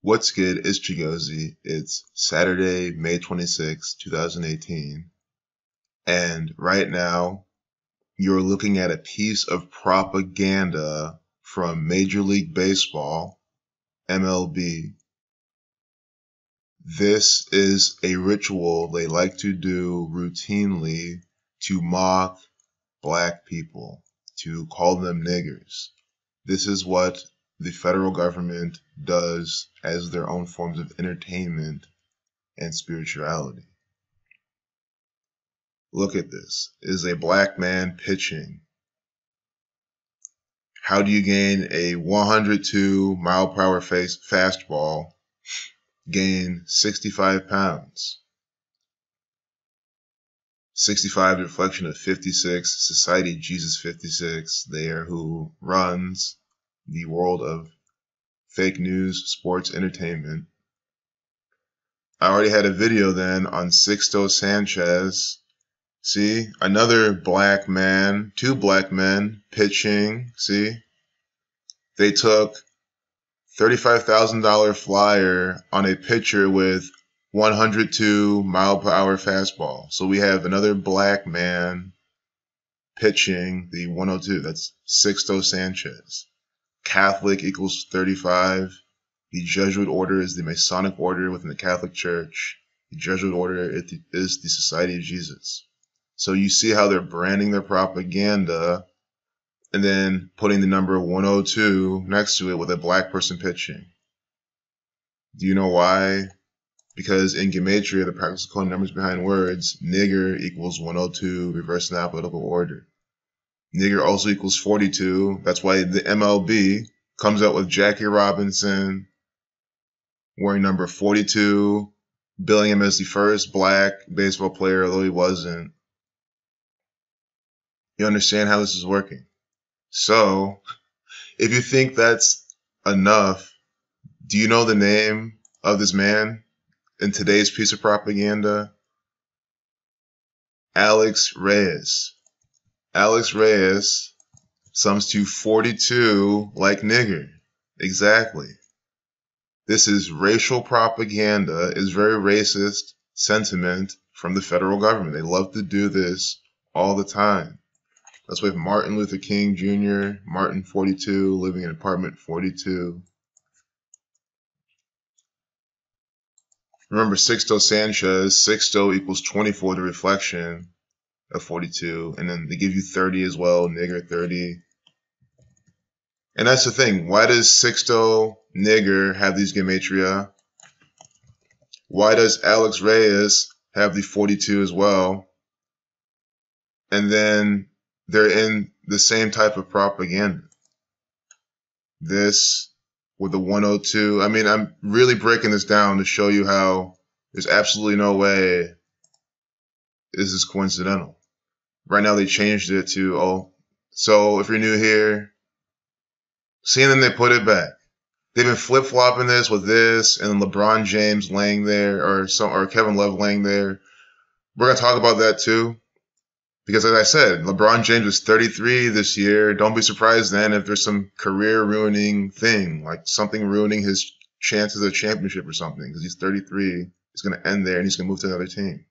What's good? It's Chigozy. It's Saturday, May 26, 2018. And right now, you're looking at a piece of propaganda from Major League Baseball, MLB. This is a ritual they like to do routinely to mock black people, to call them niggers. This is what the federal government does as their own forms of entertainment and spirituality. Look at this. It is a black man pitching. How do you gain a 102 mile per hour fastball, gain 65 pounds? 65, the reflection of 56, Society Jesus 56 there, who runs the world of fake news, sports, entertainment. I already had a video then on Sixto Sanchez. See, another black man, two black men pitching. See, they took $35,000 flyer on a pitcher with 102 mile per hour fastball. So we have another black man pitching the 102. That's Sixto Sanchez. Catholic equals 35. The Jesuit order is the Masonic order within the Catholic Church. The Jesuit order is the Society of Jesus. So you see how they're branding their propaganda and then putting the number 102 next to it with a black person pitching. Do you know why? Because in Gematria, the practical code numbers behind words, nigger equals 102, reversing the alphabetical order. Nigger also equals 42. That's why the MLB comes out with Jackie Robinson wearing number 42, billing him as the first black baseball player, although he wasn't. You understand how this is working? So, if you think that's enough, do you know the name of this man in today's piece of propaganda? Alex Reyes. Alex Reyes sums to 42 like nigger. Exactly. This is racial propaganda. It's very racist sentiment from the federal government. They love to do this all the time. That's with Martin Luther King Jr., Martin 42, living in apartment 42. Remember Sixto Sanchez, Sixto equals 24, the reflection of 42. And then they give you 30 as well, nigger 30. And that's the thing. Why does Sixto nigger have these gematria? Why does Alex Reyes have the 42 as well? And then they're in the same type of propaganda. This with the 102. I mean, I'm really breaking this down to show you how there's absolutely no way this is coincidental. Right now they changed it to, so if you're new here, see, and then they put it back. They've been flip-flopping this with this, and then LeBron James laying there, or Kevin Love laying there. We're going to talk about that too. Because as I said, LeBron James is 33 this year. Don't be surprised then if there's some career-ruining thing, like something ruining his chances of championship or something. Because he's 33, he's going to end there, and he's going to move to another team.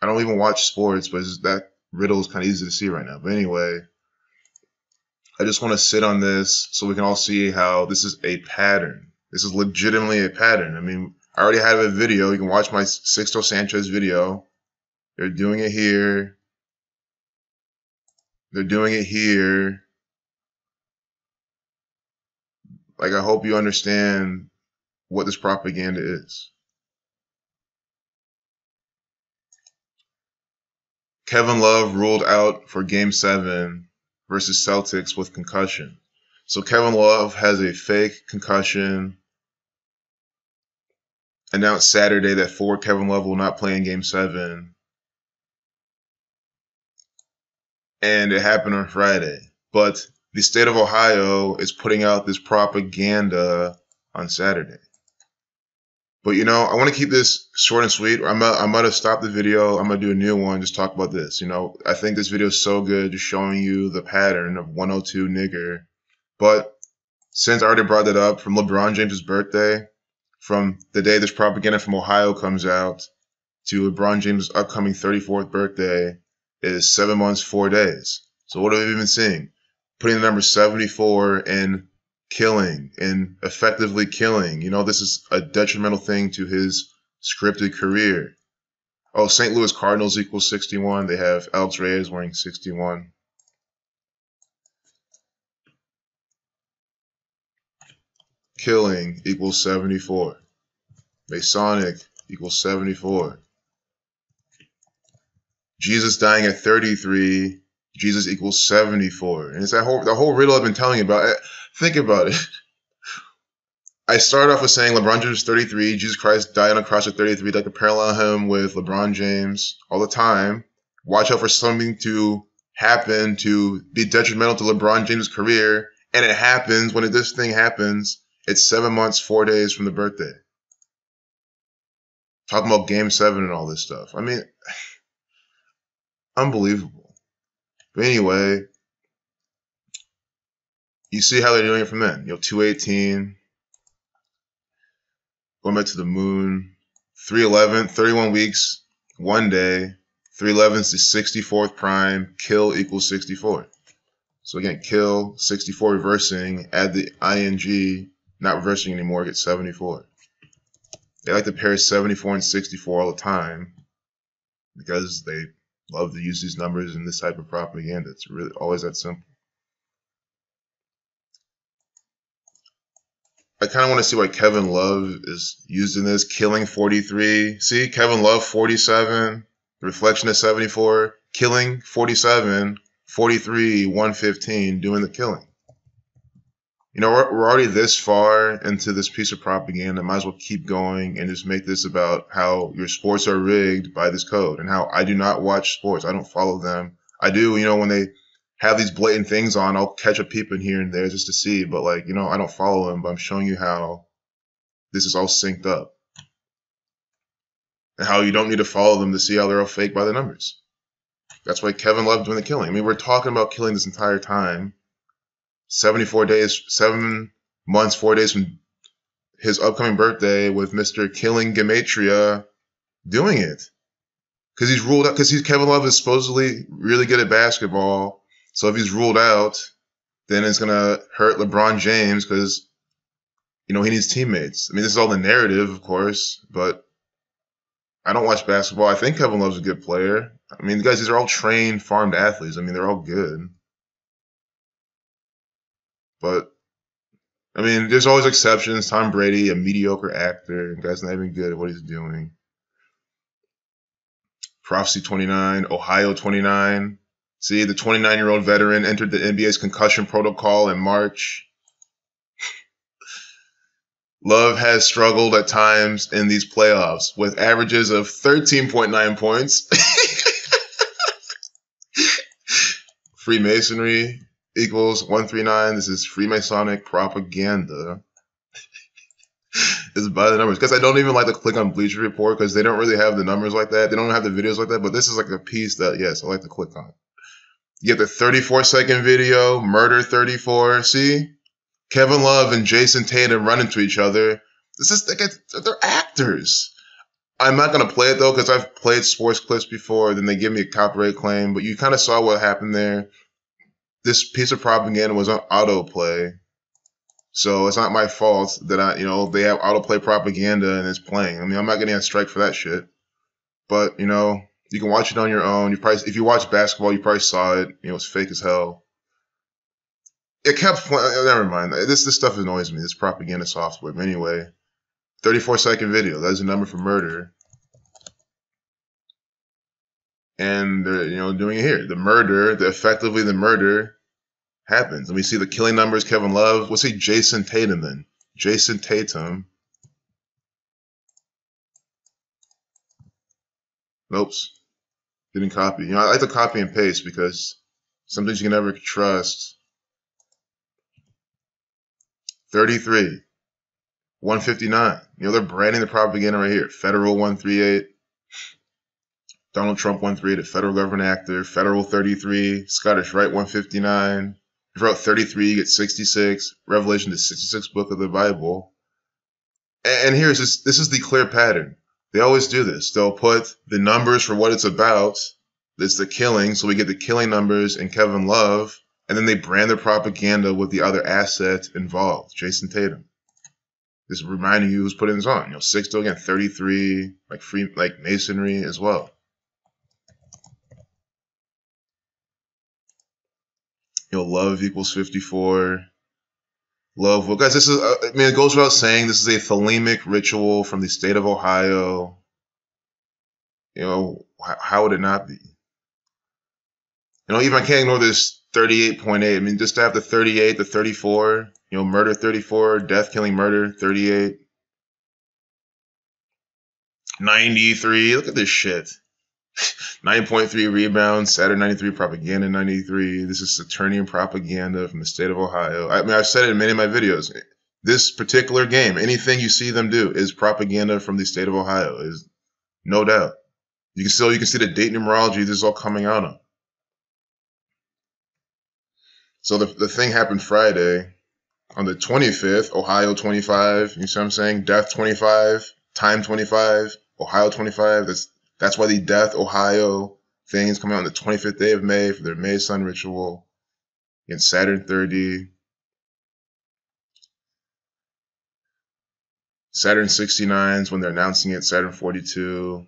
I don't even watch sports, but that riddle is kind of easy to see right now. But anyway, I just want to sit on this so we can all see how this is a pattern. This is legitimately a pattern. I mean, I already have a video. You can watch my Sixto Sanchez video. They're doing it here. They're doing it here. Like, I hope you understand what this propaganda is. Kevin Love ruled out for Game 7 versus Celtics with concussion. So Kevin Love has a fake concussion. Announced Saturday that forward Kevin Love will not play in Game 7. And it happened on Friday. But the state of Ohio is putting out this propaganda on Saturday. But, you know, I want to keep this short and sweet. I'm going to stop the video. I'm going to do a new one, just talk about this. You know, I think this video is so good, just showing you the pattern of 102 nigger. But since I already brought that up, from LeBron James' birthday, from the day this propaganda from Ohio comes out to LeBron James' upcoming 34th birthday is 7 months, 4 days. So what have we been seeing? Putting the number 74 in killing and effectively killing. You know, this is a detrimental thing to his scripted career. Oh, St. Louis Cardinals equals 61. They have Alex Reyes wearing 61. Killing equals 74. Masonic equals 74. Jesus dying at 33. Jesus equals 74. And it's the whole riddle I've been telling you about. Think about it. I started off with saying LeBron James is 33. Jesus Christ died on a cross at 33. I'd like to parallel him with LeBron James all the time. Watch out for something to happen to be detrimental to LeBron James' career. And it happens. When this thing happens, it's 7 months, 4 days from the birthday. Talking about Game 7 and all this stuff. I mean, unbelievable. But anyway, you see how they're doing it from then. 218. Going back to the moon. 311, 31 weeks, 1 day. 311 is the 64th prime. Kill equals 64. So again, kill, 64 reversing, add the ing, not reversing anymore, get 74. They like to pair 74 and 64 all the time because they love to use these numbers in this type of propaganda. It's really always that simple. I kind of want to see why Kevin Love is used in this. Killing 43. See, Kevin Love 47. Reflection of 74. Killing 47. 43. 115. Doing the killing. You know, we're already this far into this piece of propaganda. Might as well keep going and just make this about how your sports are rigged by this code and how I do not watch sports. I don't follow them. I do, when they have these blatant things on, I'll catch a peep in here and there just to see. But, I don't follow them, but I'm showing you how this is all synced up. And how you don't need to follow them to see how they're all fake by the numbers. That's why Kevin Love doing the killing. I mean, we're talking about killing this entire time. 74 days, 7 months, 4 days from his upcoming birthday with Mr. Killing Gematria doing it. Because he's ruled out, because Kevin Love is supposedly really good at basketball. So if he's ruled out, then it's going to hurt LeBron James because, he needs teammates. I mean, this is all the narrative, of course, but I don't watch basketball. I think Kevin Love's a good player. I mean, guys, these are all trained, farmed athletes. I mean, they're all good. But, I mean, there's always exceptions. Tom Brady, a mediocre actor. The guy's not even good at what he's doing. Prophecy 29, Ohio 29. See, the 29-year-old veteran entered the NBA's concussion protocol in March. Love has struggled at times in these playoffs with averages of 13.9 points. Freemasonry equals 139. This is Freemasonic propaganda. This is by the numbers. Because I don't even like to click on Bleacher Report because they don't really have the numbers like that. They don't have the videos like that. But this is like a piece that, yes, I like to click on. You get the 34-second video, Murder 34. See? Kevin Love and Jason Tatum run into each other. They're actors. I'm not going to play it, though, because I've played sports clips before. Then they give me a copyright claim. But you kind of saw what happened there. This piece of propaganda was on autoplay. So it's not my fault that they have autoplay propaganda and it's playing. I mean, I'm not getting a strike for that shit. But, you can watch it on your own. If you watch basketball, you probably saw it. It's fake as hell. It kept playing. Never mind. This stuff annoys me. This propaganda software. But anyway, 34-second video. That's the number for murder. And they're, doing it here. The murder, effectively the murder happens. And we see the killing numbers, Kevin Love. We'll see Jason Tatum then. Jason Tatum. Oops. Didn't copy. I like to copy and paste because sometimes you can never trust. 33. 159. They're branding the propaganda right here. Federal 138. Donald Trump 138. Federal government actor. Federal 33. Scottish Rite 159. If you wrote 33, you get 66. Revelation, the 66th book of the Bible. And here's this is the clear pattern. They always do this. They'll put the numbers for what it's about. It's the killing, so we get the killing numbers in Kevin Love, and then they brand their propaganda with the other asset involved, Jason Tatum. Just reminding you who's putting this on. 6 still again, 33, like masonry as well. Love equals 54. Love, well, guys, this is, it goes without saying, this is a thelemic ritual from the state of Ohio. How would it not be? Even I can't ignore this 38.8. Just to have the 38, the 34, murder 34, death, killing, murder 38. 93, look at this shit. 9.3 rebounds, Saturn 93, propaganda 93. This is Saturnian propaganda from the state of Ohio. I've said it in many of my videos. This particular game, anything you see them do is propaganda from the state of Ohio, is no doubt. You can see the date numerology this is all coming out of. So the thing happened Friday on the 25th, Ohio 25. You see what I'm saying? Death 25, time 25, Ohio 25. That's why the Death Ohio thing is coming out on the 25th day of May for their May Sun ritual. In Saturn 30. Saturn 69 is when they're announcing it. Saturn 42.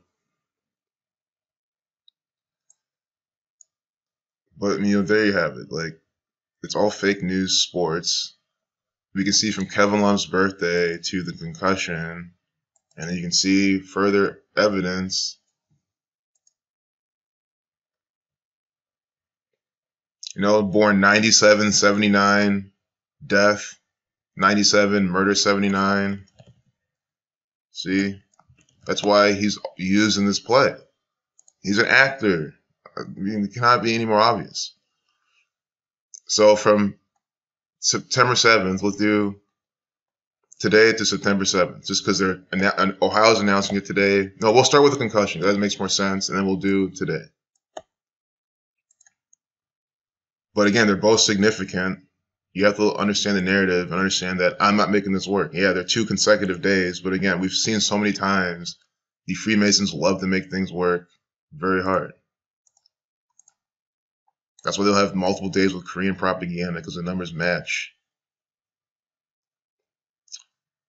But, there you have it. Like, it's all fake news sports. We can see from Kevin Love's birthday to the concussion. And then you can see further evidence. Born 97, 79, death 97, murder 79. See? That's why he's used in this play. He's an actor. It cannot be any more obvious. So from September 7th, we'll do today to September 7th, just because Ohio's announcing it today. No, we'll start with the concussion. That makes more sense, and then we'll do today. But again, they're both significant. You have to understand the narrative and understand that I'm not making this work. Yeah, they're 2 consecutive days, but again, we've seen so many times the Freemasons love to make things work very hard. That's why they'll have multiple days with Korean propaganda, because the numbers match.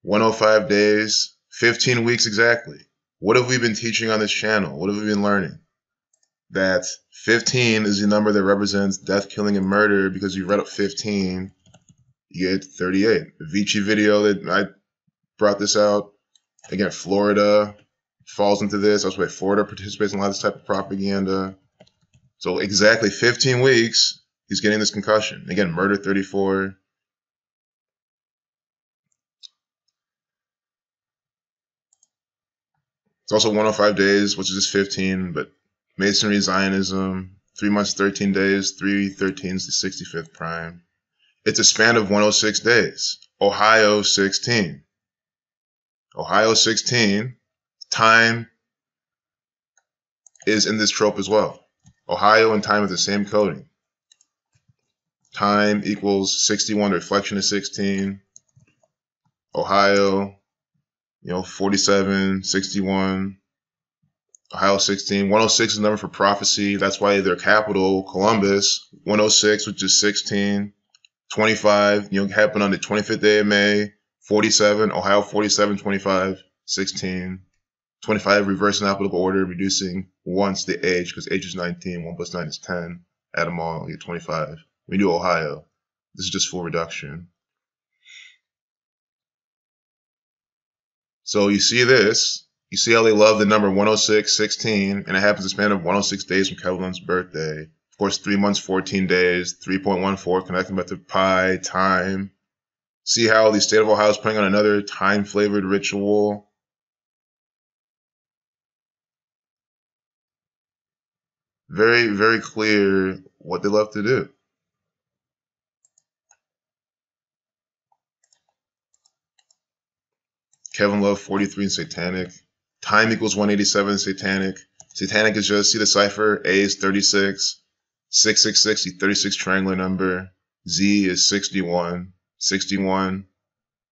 105 days, 15 weeks exactly. What have we been teaching on this channel? What have we been learning? That 15 is the number that represents death, killing, and murder, because you read up 15, you get 38. The Vici video that I brought this out. Again, Florida falls into this. That's why Florida participates in a lot of this type of propaganda. So exactly 15 weeks, he's getting this concussion. Again, murder 34. It's also 105 days, which is just 15, but Masonry, Zionism, 3 months, 13 days, 313 is the 65th prime. It's a span of 106 days. Ohio 16. Ohio 16, time is in this trope as well. Ohio and time are the same coding. Time equals 61, the reflection is 16. Ohio, 47, 61. Ohio 16. 106 is the number for prophecy. That's why their capital, Columbus, 106, which is 16. 25, happened on the 25th day of May. 47, Ohio 47, 25, 16. 25, reverse in alphabetical order, reducing once the age, because age is 19, 1 plus 9 is 10. Add them all, you get 25. We do Ohio. This is just full reduction. So you see this. You see how they love the number 106, 16, and it happens to span of 106 days from Kevin's birthday. Of course, 3 months, 14 days, 3.14, connecting back to pi, time. See how the state of Ohio is putting on another time-flavored ritual. Very, very clear what they love to do. Kevin Love, 43 in Satanic. Time equals 187 in Satanic. Satanic is just, see the cipher? A is 36. 666, the 36 triangular number. Z is 61. 61,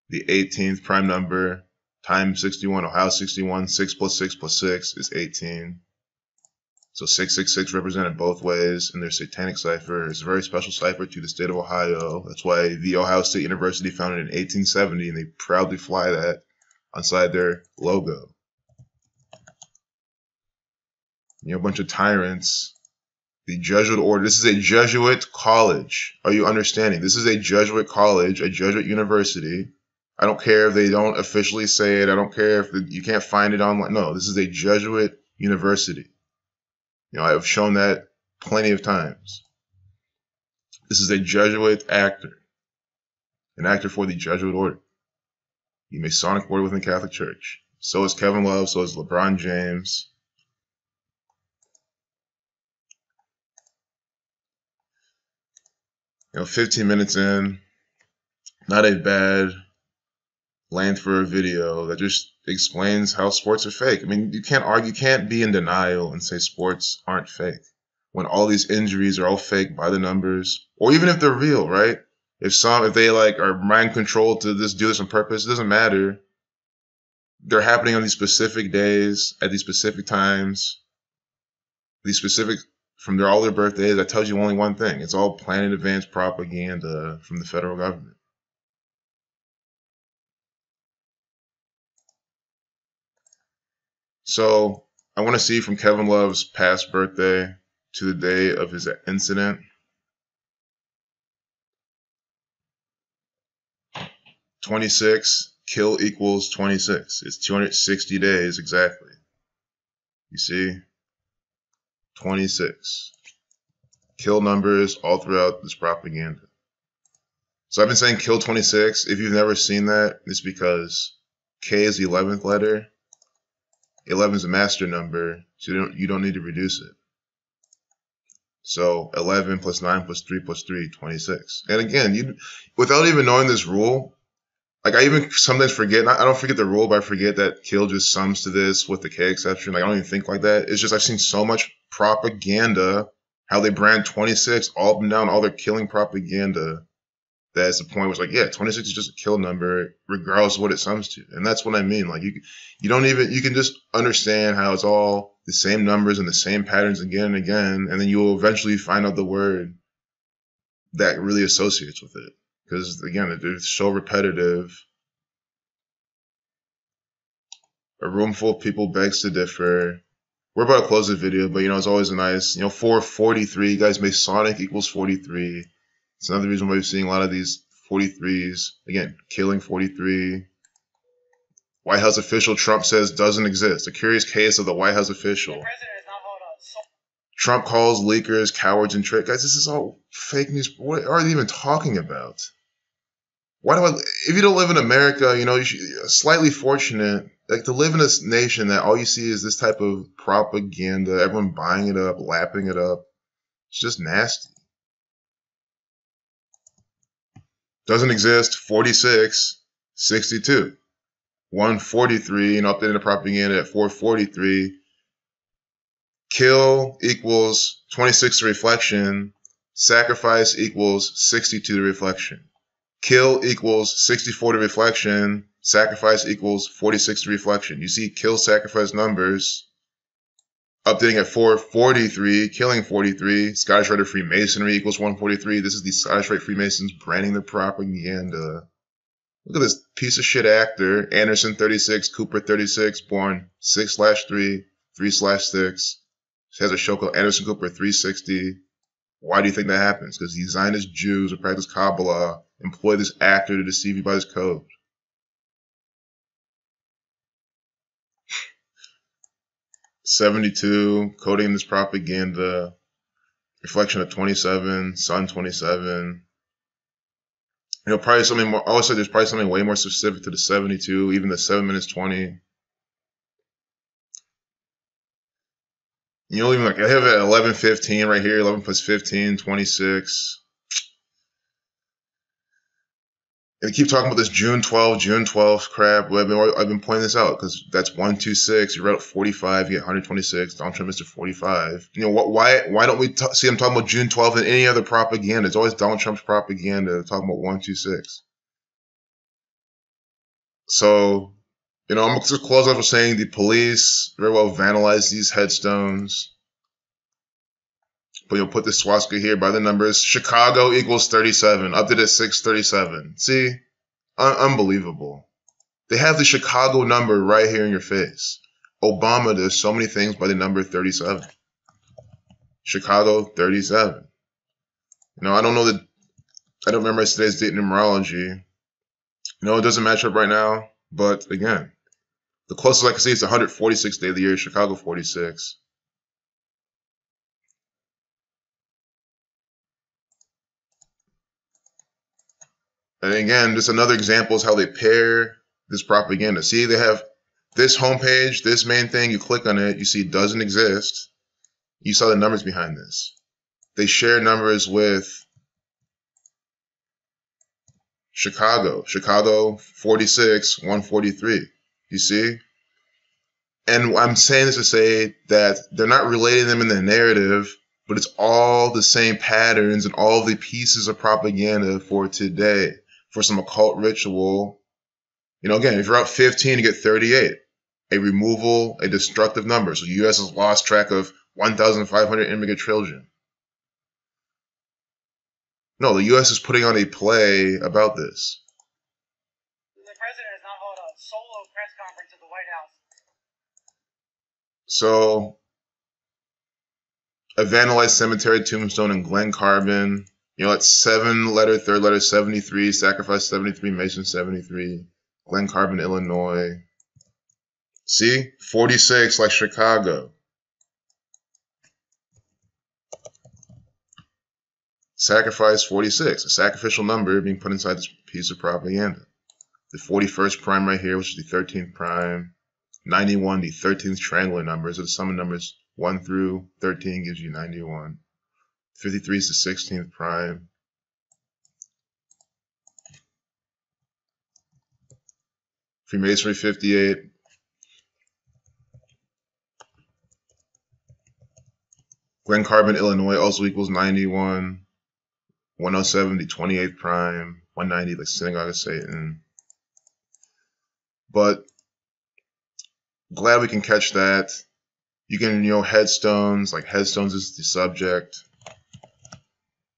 the 18th prime number, times 61, Ohio 61, 6 plus 6 plus 6 is 18. So 666 represented both ways in their satanic cipher. It's a very special cipher to the state of Ohio. That's why the Ohio State University founded in 1870, and they proudly fly that inside their logo. You know, a bunch of tyrants. The Jesuit order. This is a Jesuit college. Are you understanding? This is a Jesuit college, a Jesuit university. I don't care if they don't officially say it. I don't care if you can't find it online. No, this is a Jesuit university. You know, I've shown that plenty of times. This is a Jesuit actor. An actor for the Jesuit order. The Masonic order within the Catholic Church. So is Kevin Love. So is LeBron James. You know, 15 minutes in. Not a bad length for a video that just explains how sports are fake. I mean, you can't argue, you can't be in denial and say sports aren't fake when all these injuries are all fake by the numbers, or even if they're real, right? If they like are mind controlled to just do this on purpose, it doesn't matter. They're happening on these specific days, at these specific times, these specific from all their birthdays. That tells you only one thing. It's all planned in advance propaganda from the federal government. So I want to see from Kevin Love's past birthday to the day of his incident. 26, kill equals 26. It's 260 days exactly. You see? 26. Kill numbers all throughout this propaganda. So I've been saying kill 26. If you've never seen that, it's because K is the 11th letter. 11 is a master number, so you don't need to reduce it. So 11 plus 9 plus 3 plus 3, 26. And again, without even knowing this rule, like I even sometimes forget, I don't forget the rule, but I forget that kill just sums to this with the K exception. Like I don't even think like that. It's just I've seen so much propaganda, how they brand 26 all up and down, all their killing propaganda. That's the point where it's like, yeah, 26 is just a kill number, regardless of what it sums to. And that's what I mean. Like you can just understand how it's all the same numbers and the same patterns again and again, and then you'll eventually find out the word that really associates with it. Because again, they're so repetitive. A room full of people begs to differ. We're about to close the video, but it's always a nice, 443, guys, Masonic equals 43. It's another reason why we're seeing a lot of these 43s. Again, killing 43. White House official Trump says doesn't exist. A curious case of the White House official. Trump calls leakers cowards and trick. Guys, this is all fake news. What are they even talking about? If you don't live in America, you should, slightly fortunate, like to live in a nation that all you see is this type of propaganda, everyone buying it up, lapping it up. It's just nasty. Doesn't exist. 46, 62. 143, updating the propaganda at 443. Kill equals 26 to reflection. Sacrifice equals 62 to reflection. Kill equals 64 to reflection. Sacrifice equals 46 to reflection. You see kill sacrifice numbers. Updating at 443, killing 43. Scottish Rite of Freemasonry equals 143. This is the Scottish Rite Freemasons branding the propaganda. Look at this piece of shit actor. Anderson 36, Cooper 36, born 6/3, 3/6. She has a show called Anderson Cooper 360. Why do you think that happens? Because the Zionist Jews who practice Kabbalah employ this actor to deceive you by his code. '72, coding this propaganda. Reflection of 27, Sun 27. Probably something more. I always say there's probably something way more specific to the 72, even the 7 minutes 20. Even like I have it at 11:15 right here. 11 plus 15, 26. And they keep talking about this June 12th crap. Well, I've been pointing this out because that's 126. You read up 45, you get 126. Donald Trump is to 45. You know what? Why don't we see them talking about June 12th and any other propaganda? It's always Donald Trump's propaganda talking about 126. So, I'm gonna just close off with saying the police very well vandalized these headstones. But you'll put the swastika here by the numbers. Chicago equals 37. Updated at 637. See? Unbelievable. They have the Chicago number right here in your face. Obama does so many things by the number 37. Chicago 37. I don't know that. I don't remember today's date in numerology. It doesn't match up right now. But again, the closest I can see is the 146th day of the year, Chicago 46. And again, just another example is how they pair this propaganda. See, they have this homepage, this main thing, you click on it, you see it doesn't exist. You saw the numbers behind this. They share numbers with Chicago 46, 143. You see? And I'm saying this to say that they're not relating them in the narrative, but it's all the same patterns and all the pieces of propaganda for today, for some occult ritual. Again, if you're up 15, you get 38. A removal, a destructive number. So the U.S. has lost track of 1,500 immigrant children. No, the U.S. is putting on a play about this. The president has not held a solo press conference at the White House. So, a vandalized cemetery tombstone in Glen Carbon. It's 7 letter, third letter 73, sacrifice 73, Mason 73, Glen Carbon, Illinois. See? 46 like Chicago. Sacrifice 46, a sacrificial number being put inside this piece of propaganda. The 41st prime right here, which is the 13th prime. 91, the 13th triangular number. So the sum of numbers 1 through 13 gives you 91. 53 is the 16th prime. Freemasonry 58. Glen Carbon, Illinois also equals 91. 107, the 28th prime. 190, the Synagogue of Satan. But glad we can catch that. You can, headstones, like headstones is the subject.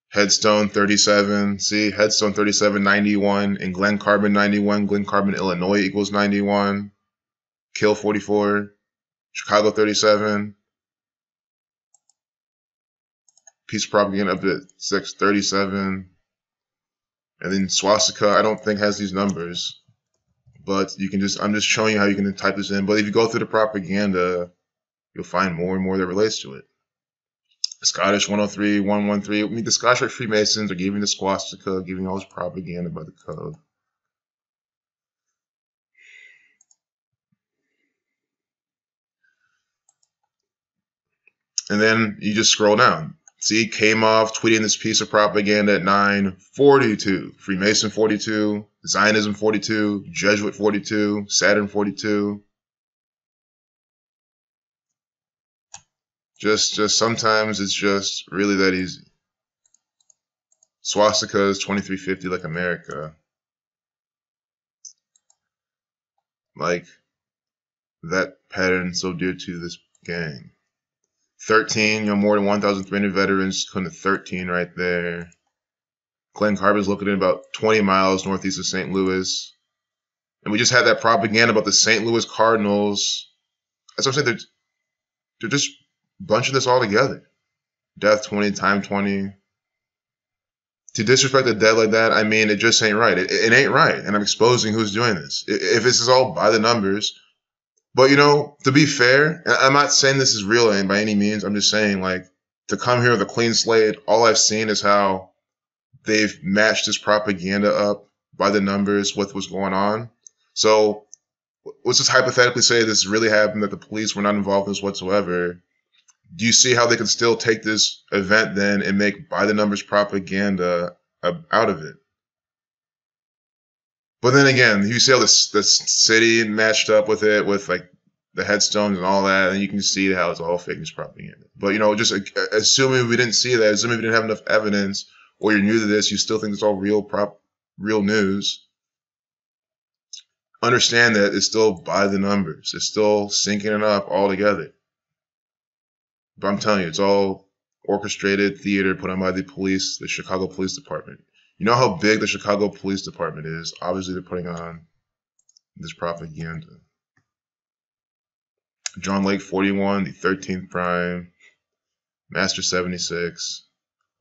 Headstone 37, see, headstone 37, 91, and Glen Carbon 91, Glen Carbon, Illinois equals 91. Kill 44, Chicago 37. Piece of propaganda up at 637. And then swastika, I don't think has these numbers. But you can I'm just showing you how you can type this in. But if you go through the propaganda, you'll find more and more that relates to it. Scottish 103, 113. The Scottish Freemasons are giving the swastika, giving all this propaganda by the code. And then you just scroll down. See, came off tweeting this piece of propaganda at 9:42. Freemason 42, Zionism 42, Jesuit 42, Saturn 42. Just sometimes it's just really that easy. Swastika is 2350 like America. Like that pattern so dear to this gang. 13, more than 1,300 veterans, kind of 13 right there. Glen Carbon is located about 20 miles northeast of St. Louis. And we just had that propaganda about the St. Louis Cardinals. That's what I'm saying. They're just bunching this all together. Death 20, time 20. To disrespect the dead like that, I mean, it just ain't right. It ain't right. And I'm exposing who's doing this. If this is all by the numbers. But, to be fair, I'm not saying this is real by any means. I'm just saying, to come here with a clean slate, all I've seen is how they've matched this propaganda up by the numbers with what's going on. So let's just hypothetically say this really happened, that the police were not involved in this whatsoever. Do you see how they can still take this event then and make by the numbers propaganda out of it? But then again, you see how the city matched up with it, with like the headstones and all that, and you can see how it's all fake news propaganda. But, you know, just assuming we didn't see that, assuming we didn't have enough evidence, or you're new to this, you still think it's all real news, understand that it's still by the numbers. It's still syncing it up all together. But I'm telling you, it's all orchestrated theater put on by the police, the Chicago Police Department. You know how big the Chicago Police Department is. Obviously, they're putting on this propaganda. John Lake 41, the 13th prime, Master 76,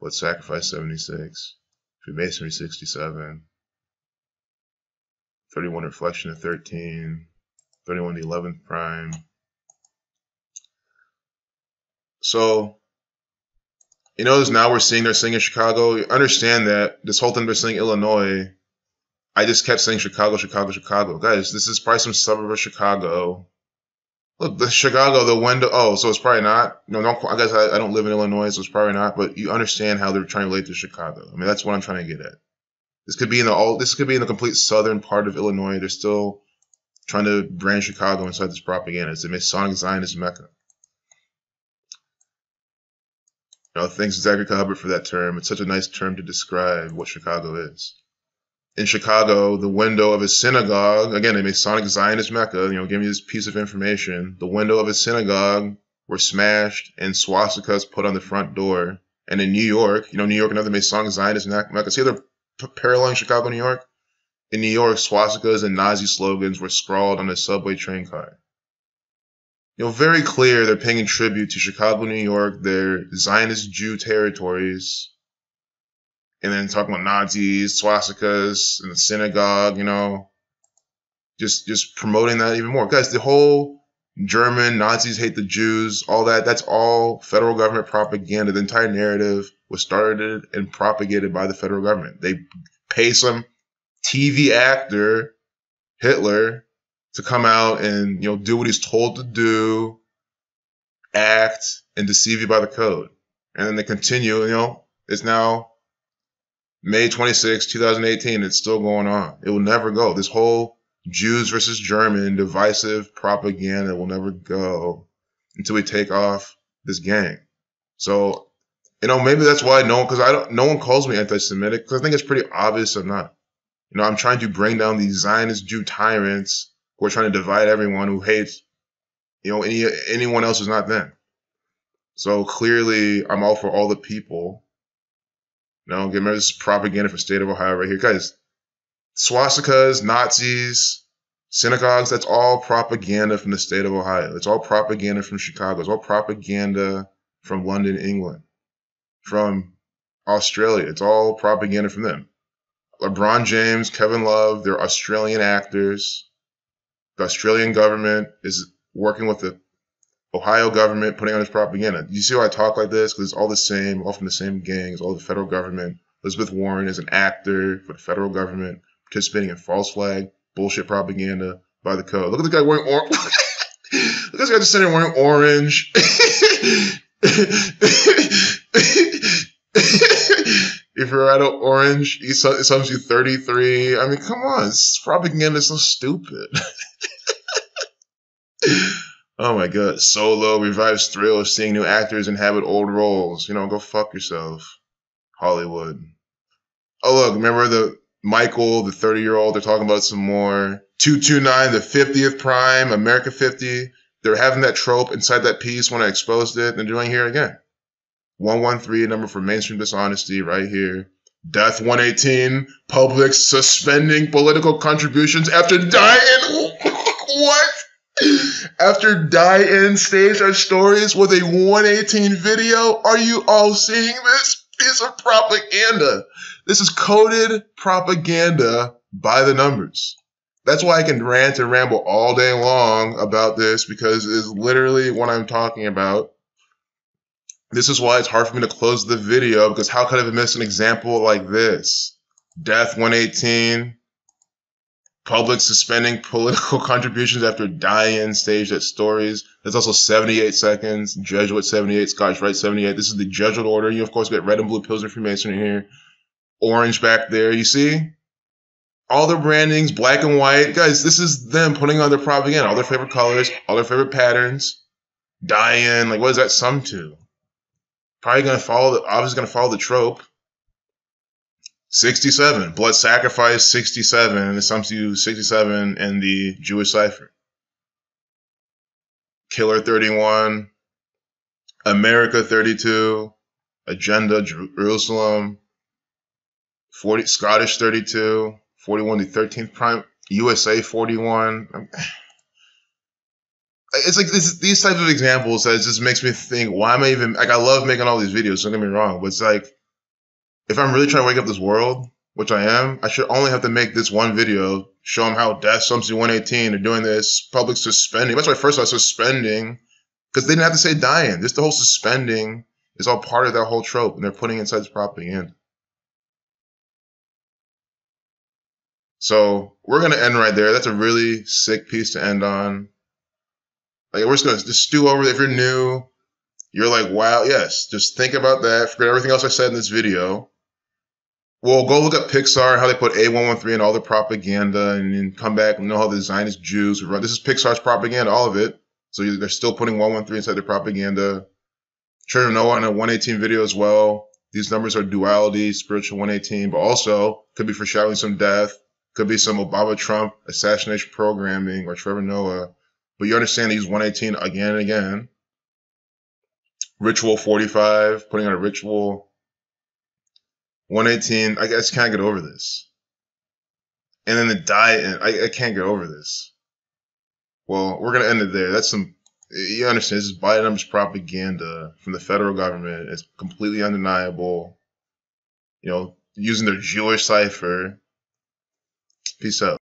Blood Sacrifice 76, Freemasonry 67, 31 Reflection of 13, 31 the 11th prime. So, you notice now they're singing Chicago. You understand that this whole thing they're saying Illinois, I just kept saying Chicago, Chicago, Chicago. Guys, this is probably some suburb of Chicago. Look, the Chicago, the window. Oh, so it's probably not. No, I guess I don't live in Illinois, so it's probably not. But you understand how they're trying to relate to Chicago. I mean, that's what I'm trying to get at. This could be in the complete southern part of Illinois. They're still trying to brand Chicago inside this propaganda. It's a Masonic Zionist Mecca. You know, thanks Zachary Hubbard for that term. It's such a nice term to describe what Chicago is. In Chicago, the window of a synagogue, again, a Masonic Zionist Mecca, you know, give me this piece of information. The window of a synagogue were smashed and swastikas put on the front door. And in New York, you know, New York, another Masonic Zionist Mecca. See, they're paralleling Chicago, New York? In New York, swastikas and Nazi slogans were scrawled on a subway train car. You know, very clear they're paying tribute to Chicago, New York, their Zionist Jew territories. And then talking about Nazis, swastikas, and the synagogue, you know, just promoting that even more. Guys, the whole German Nazis hate the Jews, all that, that's all federal government propaganda. The entire narrative was started and propagated by the federal government. They pay some TV actor, Hitler, to come out and, you know, do what he's told to do, act, and deceive you by the code. And then they continue, you know, it's now May 26, 2018, it's still going on. It will never go. This whole Jews versus German divisive propaganda will never go until we take off this gang. So, you know, maybe that's why no one calls me anti-Semitic, because I think it's pretty obvious I'm not. You know, I'm trying to bring down these Zionist Jew tyrants who are trying to divide everyone, who hates, you know, anyone else who's not them. So clearly, I'm all for all the people. No, get rid of this propaganda for the state of Ohio right here. Guys, swastikas, Nazis, synagogues, that's all propaganda from the state of Ohio. It's all propaganda from Chicago. It's all propaganda from London, England, from Australia. It's all propaganda from them. LeBron James, Kevin Love, they're Australian actors. The Australian government is working with the Ohio government, putting on this propaganda. You see why I talk like this? Because it's all the same, all from the same gangs, all the federal government. Elizabeth Warren is an actor for the federal government, participating in false flag, bullshit propaganda by the code. Look at the guy wearing orange. Look at this guy just sitting there wearing orange. If you're out of orange, it sums you 33. I mean, come on. This propaganda is so stupid. Oh my god. Solo revives thrill of seeing new actors inhabit old roles. You know, go fuck yourself, Hollywood. Oh look, remember the Michael, the 30-year-old, they're talking about some more. 229, the 50th prime, America 50. They're having that trope inside that piece when I exposed it. They're doing here again. 113, number for mainstream dishonesty right here. Death 118, public suspending political contributions after die-in. What? After die-in staged our stories with a 118 video? Are you all seeing this piece of propaganda? This is coded propaganda by the numbers. That's why I can rant and ramble all day long about this, because it's literally what I'm talking about. This is why it's hard for me to close the video, because how could I have missed an example like this? Death 118. Public suspending political contributions after die-in staged at stories. There's also 78 seconds. Jesuit 78, Scottish Rite 78. This is the Jesuit order. You, of course, get red and blue pills and Freemasonry here. Orange back there. You see? All their brandings, black and white. Guys, this is them putting on their propaganda. All their favorite colors, all their favorite patterns. Dying, like what does that sum to? Probably gonna follow obviously gonna follow the trope. 67, blood sacrifice 67, and it sums to 67 in the Jewish cipher. Killer 31, America 32, Agenda Jerusalem, 40 Scottish 32, 41 the 13th prime, USA 41. It's like these types of examples that just makes me think, why am I even, like, I love making all these videos, don't get me wrong, but it's like, if I'm really trying to wake up this world, which I am, I should only have to make this one video, show them how death sums to 118, they're doing this, public suspending. That's why first I was suspending, because they didn't have to say dying. Just the whole suspending is all part of that whole trope, and they're putting inside this propaganda. So we're going to end right there. That's a really sick piece to end on. Like, we're just going to just stew over it. If you're new, you're like, wow, yes, just think about that. Forget everything else I said in this video. Well, go look at Pixar, how they put A113 in all their propaganda, and then come back and know how the Zionist Jews would run. This is Pixar's propaganda, all of it. So they're still putting 113 inside their propaganda. Children of Noah on a 118 video as well. These numbers are duality, spiritual 118, but also could be foreshadowing some death. Could be some Obama-Trump assassination programming or Trevor Noah. But you understand they use 118 again and again. Ritual 45, putting on a ritual. 118, I just can't get over this. And then the diet, I can't get over this. Well, we're going to end it there. That's some, you understand, this is Biden numbers propaganda from the federal government. It's completely undeniable. You know, using their Jewish cipher. Peace out.